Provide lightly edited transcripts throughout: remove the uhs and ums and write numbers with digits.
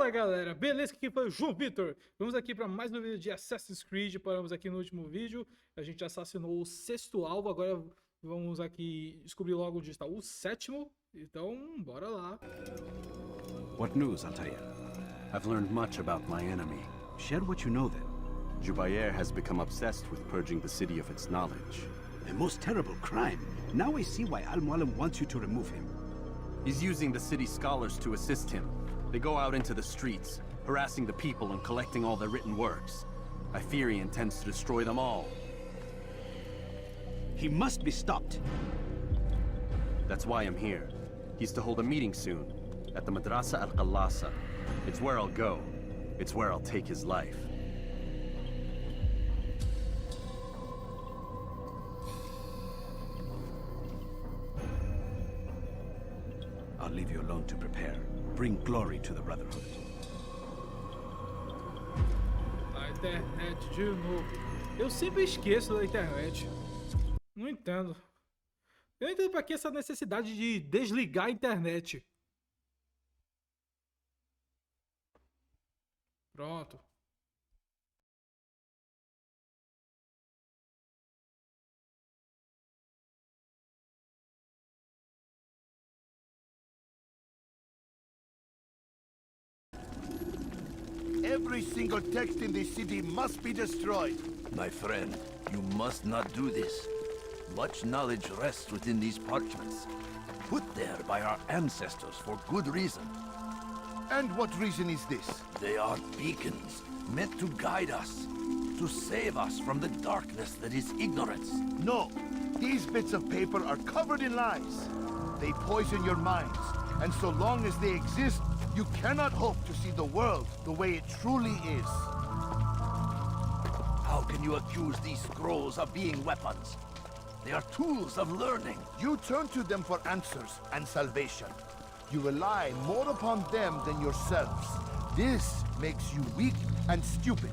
Fala galera, beleza? Aqui foi o João Vitor. Vamos aqui para mais um vídeo de Assassin's Creed. Paramos aqui no último vídeo, a gente assassinou o 6º alvo. Agora vamos aqui descobrir logo onde está o 7º. Então, bora lá. What news, Altair? I've learned much about my enemy. Share what you know then. Jubair has become obsessed with purging the city of its knowledge. A most terrible crime. Now I see why Al-Mualim wants you to remove him. He's using the city scholars to assist him. They go out into the streets, harassing the people and collecting all their written works. I fear he intends to destroy them all. He must be stopped. That's why I'm here. He's to hold a meeting soon, at the Madrasa al-Qallasa. It's where I'll go. It's where I'll take his life. I'll leave you alone to prepare. Bring glory to the Brotherhood. A internet de novo. Eu sempre esqueço da internet. Não entendo. Eu não entendo pra que essa necessidade de desligar a internet. Pronto. Every single text in this city must be destroyed. My friend, you must not do this. Much knowledge rests within these parchments, put there by our ancestors for good reason. And what reason is this? They are beacons, meant to guide us, to save us from the darkness that is ignorance. No, these bits of paper are covered in lies. They poison your minds, and so long as they exist, you cannot hope to see the world the way it truly is. How can you accuse these scrolls of being weapons? They are tools of learning. You turn to them for answers and salvation. You rely more upon them than yourselves. This makes you weak and stupid.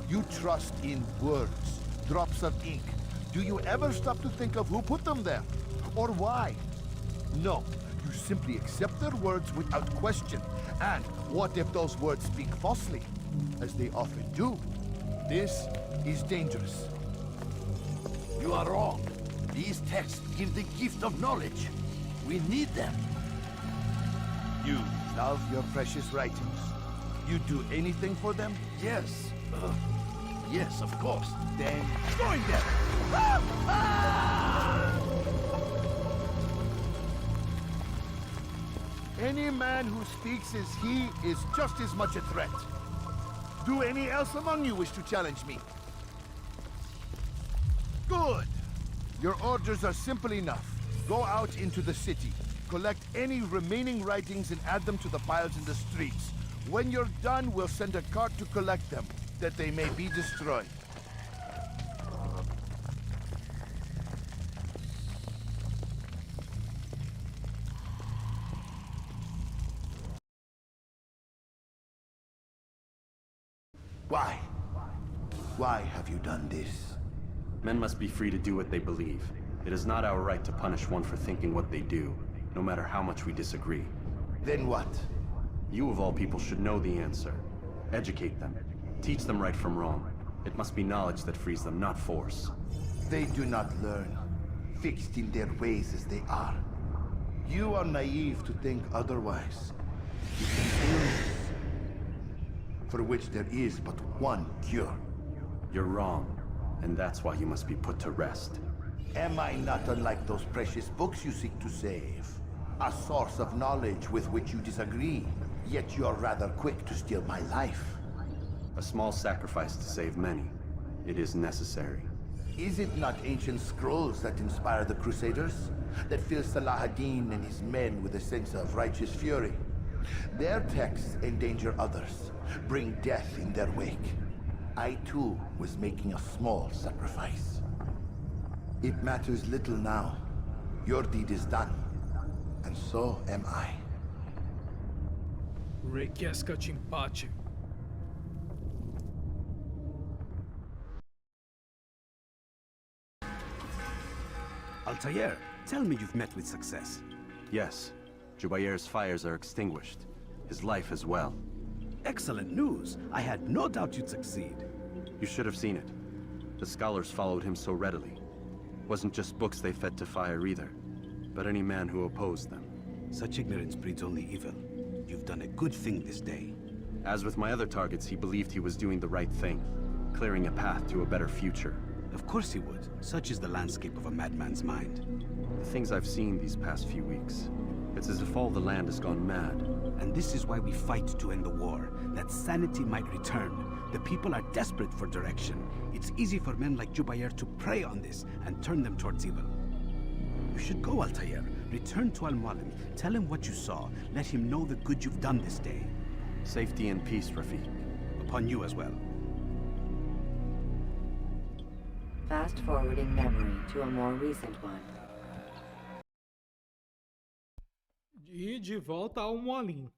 You trust in words, drops of ink. Do you ever stop to think of who put them there? Or why? No, you simply accept their words without question. And what if those words speak falsely? As they often do. This is dangerous. You are wrong. These texts give the gift of knowledge. We need them. You love your precious writings. You do anything for them? Yes. Yes, of course. Then join them! Any man who speaks as he is just as much a threat. Do any else among you wish to challenge me? Good! Your orders are simple enough. Go out into the city. Collect any remaining writings and add them to the piles in the streets. When you're done, we'll send a cart to collect them, that they may be destroyed. Why? Why have you done this? Men must be free to do what they believe. It is not our right to punish one for thinking what they do, no matter how much we disagree. Then what? You of all people should know the answer. Educate them. Teach them right from wrong. It must be knowledge that frees them, not force. They do not learn, fixed in their ways as they are. You are naive to think otherwise. It is illness, for which there is but one cure. You're wrong, and that's why you must be put to rest. Am I not unlike those precious books you seek to save? A source of knowledge with which you disagree, yet you are rather quick to steal my life. A small sacrifice to save many. It is necessary. Is it not ancient scrolls that inspire the Crusaders? That fill Salah ad-Din and his men with a sense of righteous fury? Their texts endanger others, bring death in their wake. I too was making a small sacrifice. It matters little now. Your deed is done, and so am I. Requiesca de empate. Altair, tell me you've met with success. Yes, Jubair's fires are extinguished. His life as well. excellent news. I had no doubt you'd succeed. You should have seen it. The scholars followed him so readily. Wasn't just books they fed to fire either, but any man who opposed them. Such ignorance breeds only evil. You've done a good thing this day. As with my other targets, he believed he was doing the right thing, clearing a path to a better future. Of course he would. Such is the landscape of a madman's mind. The things I've seen these past few weeks, it's as if all the land has gone mad. And this is why we fight to end the war, that sanity might return. The people are desperate for direction. It's easy for men like Jubair to prey on this and turn them towards evil. You should go, Altair. Return to Al-Mualim. Tell him what you saw. Let him know the good you've done this day. Safety and peace, Rafiq. Upon you as well. Fast forwarding memory to a more recent one. E de volta ao molinho.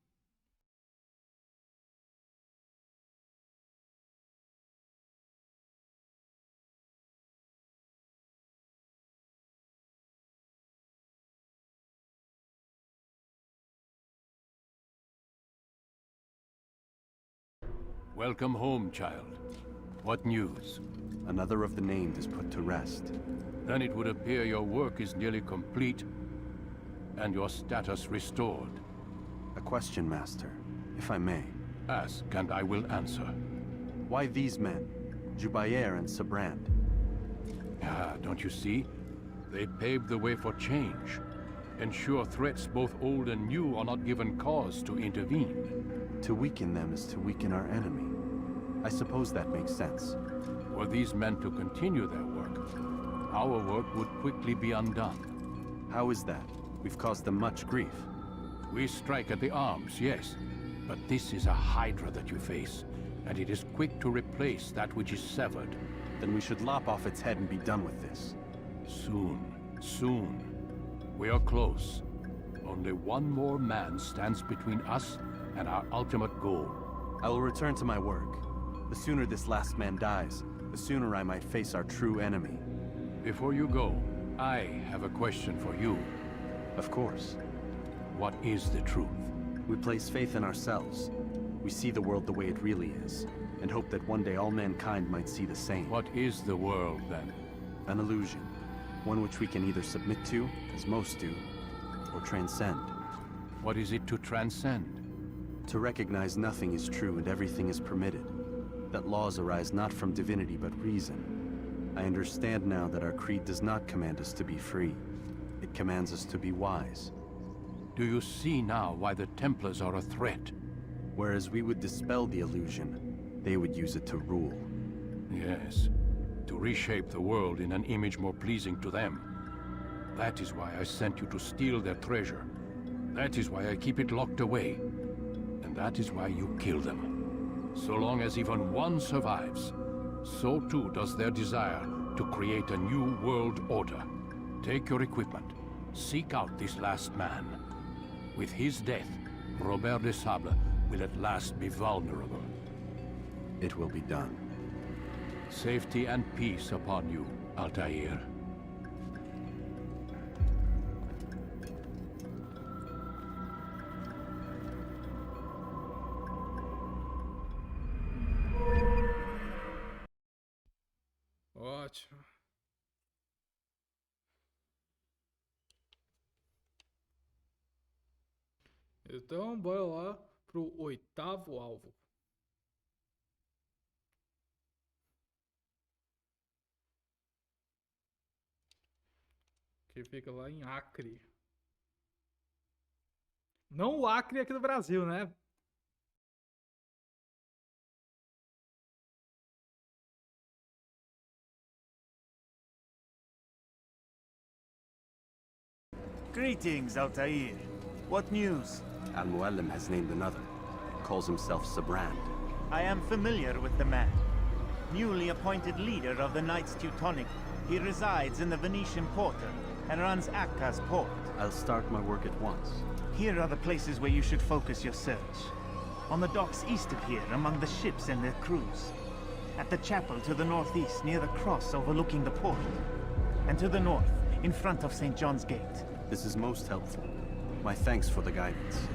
Welcome home, child. What news? Another of the named is put to rest. Then it would appear your work is nearly complete, and your status restored. A question, Master, if I may. Ask, and I will answer. Why these men? Jubair and Sabrand? Ah, don't you see? They paved the way for change. Ensure threats both old and new are not given cause to intervene. To weaken them is to weaken our enemy. I suppose that makes sense. Were these men to continue their work, our work would quickly be undone. How is that? We've caused them much grief. We strike at the arms, yes, but this is a hydra that you face, and it is quick to replace that which is severed. Then we should lop off its head and be done with this. Soon, soon. We are close. Only one more man stands between us and our ultimate goal. I will return to my work. The sooner this last man dies, the sooner I might face our true enemy. Before you go, I have a question for you. Of course. What is the truth? We place faith in ourselves. We see the world the way it really is, and hope that one day all mankind might see the same. What is the world, then? An illusion. One which we can either submit to, as most do, or transcend. What is it to transcend? To recognize nothing is true and everything is permitted. That laws arise not from divinity but reason. I understand now that our creed does not command us to be free. It commands us to be wise. Do you see now why the Templars are a threat? Whereas we would dispel the illusion, they would use it to rule. Yes, to reshape the world in an image more pleasing to them. That is why I sent you to steal their treasure. That is why I keep it locked away. And that is why you kill them. So long as even one survives, so too does their desire to create a new world order. Take your equipment. Seek out this last man. With his death, Robert de Sable will at last be vulnerable. It will be done. Safety and peace upon you, Altair. Ótimo. Então, bora lá pro 8º alvo. Que fica lá em Acre. Não o Acre aqui do Brasil, né? Greetings, Altair. What news? Al-Mualim has named another. Calls himself Sabrand. I am familiar with the man. Newly appointed leader of the Knights Teutonic, he resides in the Venetian Quarter and runs Akka's port. I'll start my work at once. Here are the places where you should focus your search. On the docks east of here, among the ships and their crews. At the chapel to the northeast, near the cross overlooking the port. And to the north, in front of St. John's Gate. This is most helpful. My thanks for the guidance.